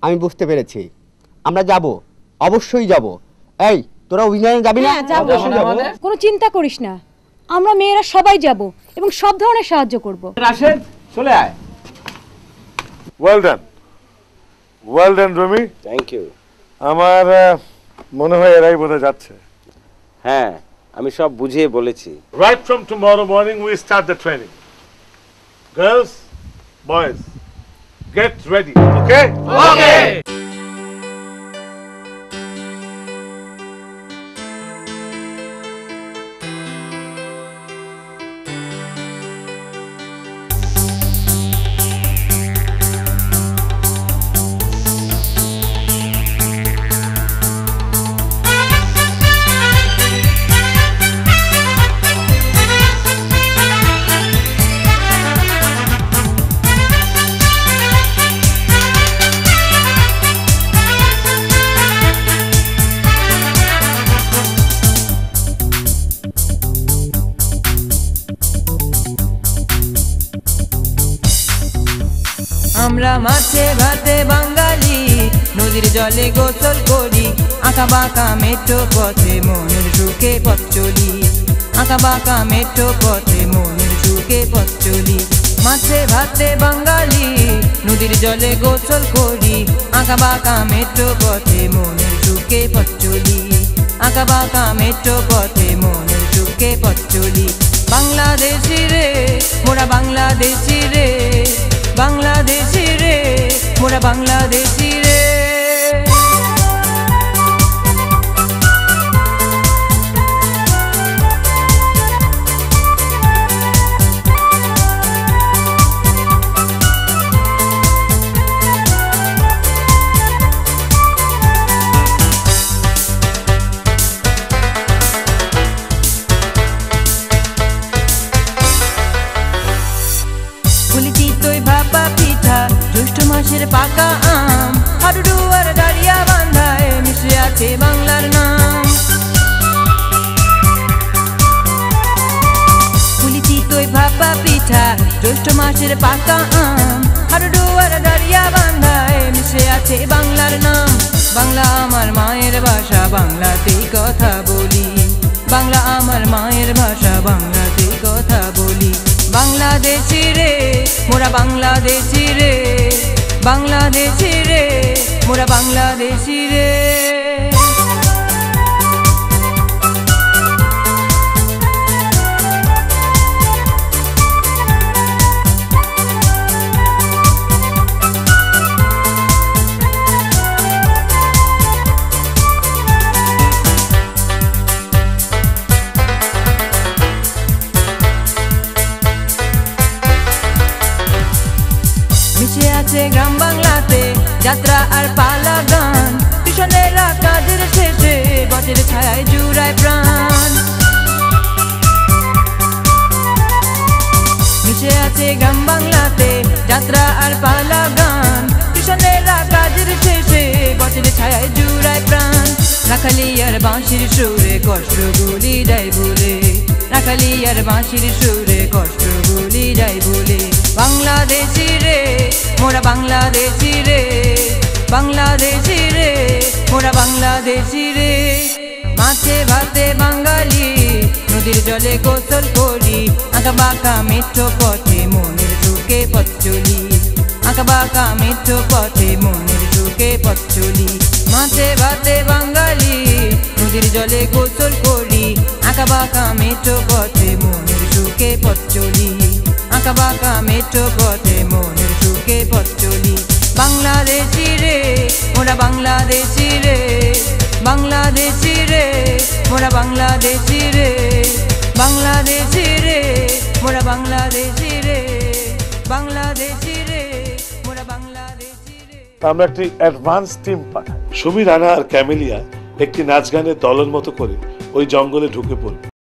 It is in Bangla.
আমি বুঝতে পেরেছি। আমরা যাব, অবশ্যই যাব। এই তোরা অভিযানে যাবি না? কোনো চিন্তা করিস না, আমরা মেয়েরা সবাই যাব এবং সব ধরনের সাহায্য করব। রাশেদ চলে আয়। Well done Romi. Thank you. আমার মনে হয় এরাই বোধহয় যাচ্ছে। হ্যাঁ, আমি সব বুঝিয়ে বলেছি। Right from tomorrow morning we start the training. Girls, boys, get ready, okay? Okay. আমরা মাছে ভাতে বাঙালি, নদীর জলে গোসল করি, আঁকা বাঁকা মেঠো পথে মনের সুখে পথ চলি, আঁকা বাঁকা মেঠো পথে মনের সুখে পথ চলি। মাছে ভাতে বাঙালি, নদীর জলে গোসল করি, আঁকা বাঁকা মেঠো পথে মনের সুখে পথ চলি, আঁকা বাঁকা মেঠো পথে মনের সুখে পথ চলি। বাংলাদেশি রে মোরা বাংলাদেশি রে, বাংলাদেশি রে মোরা বাংলাদেশি রে। জ্যৈষ্ঠ মাসের পাকা আম, হাডুডু আর ডালিয়া বান্ধায় মিশে আছে বাংলার নাম। পুলি চিতই ভাপা পিঠা, জ্যৈষ্ঠ মাসের পাকা আম, হাডুডু আর ডালিয়া বান্ধায় মিশে আছে বাংলার নাম। বাংলা আমার মায়ের ভাষা, বাংলাতেই কথা বলি, বাংলা আমার মায়ের ভাষা, বাংলাতেই কথা বলি। বাংলাদেশি রে মোরা বাংলাদেশি রে, বাংলাদেশি রে মোরা বাংলাদেশি রে। মিশে আছে গ্রাম বাংলাতে যাত্রা আর পালা গান, কৃষণেরা কাজের শেষে বটের ছায়ায় জুড়ায় প্রাণ। মিশে আছে গ্রাম বাংলাতে যাত্রা আর পালা গান, কৃষণেরা কাজের শেষে বটের ছায়ায় জুড়ায় প্রাণ। রাখালি আর বাঁশির সুরে কষ্টগুলি যায় বলে, রাখালি আর বাঁশির সুরে কষ্টগুলি যায় বলে। বাংলাদেশি রে মোরা বাংলাদেশি রে, বাংলাদেশি রে মোরা বাংলাদেশি রে। মাছে ভাতে বাঙালি, নদীর জলে গোসল করি, আঁকা বাঁকা মেঠো পথে মনের সুখে পথ চলি, আঁকা বাঁকা মেঠো পথে মনের সুখে পথ চলি। মাছে ভাতে বাঙালি, নদীর জলে গোসল করি, আঁকা বাঁকা মেঠো পথে মনের সুখে পথ চলি, আঁকা বাঁকা মেঠো পথে মনের সুখে পথ চলি। বাংলাদেশি রে মোরা বাংলাদেশি রে, বাংলাদেশি রে মোরা বাংলাদেশি রে, বাংলাদেশি রে মোরা বাংলাদেশি রে, বাংলাদেশি রে মোরা বাংলাদেশি রে। আমরা একটি অ্যাডভান্স টিম পাঠাই। সুমি, রানা আর ক্যামেলিয়া একটি নাচ গানের দলের মতো করে ওই জঙ্গলে ঢুকে পড়ল।